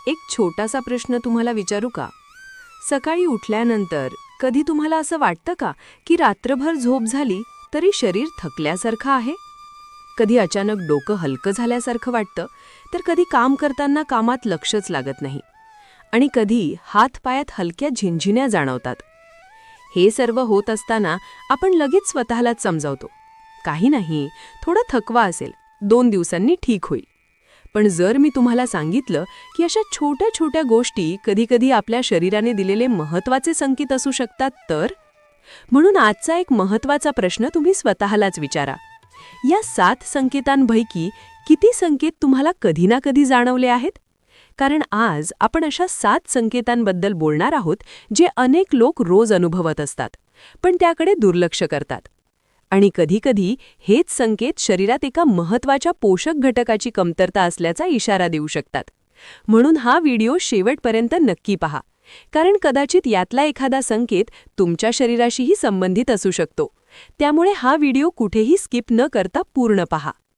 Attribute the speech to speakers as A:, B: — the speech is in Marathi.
A: एक छोटासा प्रश्न तुम्हाला विचारू का? सकाळी उठल्यानंतर कधी तुम्हाला असं वाटतं का की रात्रभर झोप झाली तरी शरीर थकल्यासारखं आहे? कधी अचानक डोकं हलकं झाल्यासारखं वाटतं, तर कधी काम करताना कामात लक्षच लागत नाही आणि कधी हात-पायात हलक्या झिंझिण्या जाणवतात. हे सर्व होत असताना आपण लगेच स्वतःलाच समजावतो, काही नाही, थोडा थकवा असेल, 2 दिवसांनी ठीक होईल. पण जर मी तुम्हाला सांगितलं की अशा छोट्या छोट्या गोष्टी कधीकधी आपल्या शरीराने दिलेले महत्त्वाचे संकेत असू शकतात तर? म्हणून आजचा एक महत्त्वाचा प्रश्न तुम्ही स्वतःलाच विचारा. या 7 संकेतांपैकी किती संकेत तुम्हाला कधी ना कधी जाणवले आहेत? कारण आज आपण अशा 7 संकेतांबद्दल बोलणार आहोत जे अनेक लोक रोज अनुभवत असतात, पण त्याकडे दुर्लक्ष करतात. आणि कधीकधी हेच संकेत शरीरात एका महत्त्वाच्या पोषक घटकाची कमतरता असल्याचा इशारा देऊ शकतात. म्हणून हा व्हिडिओ शेवटपर्यंत नक्की पहा, कारण कदाचित यातला एखादा संकेत तुमच्या शरीराशीही संबंधित असू शकतो. त्यामुळे हा व्हिडिओ कुठेही स्किप न करता पूर्ण पहा.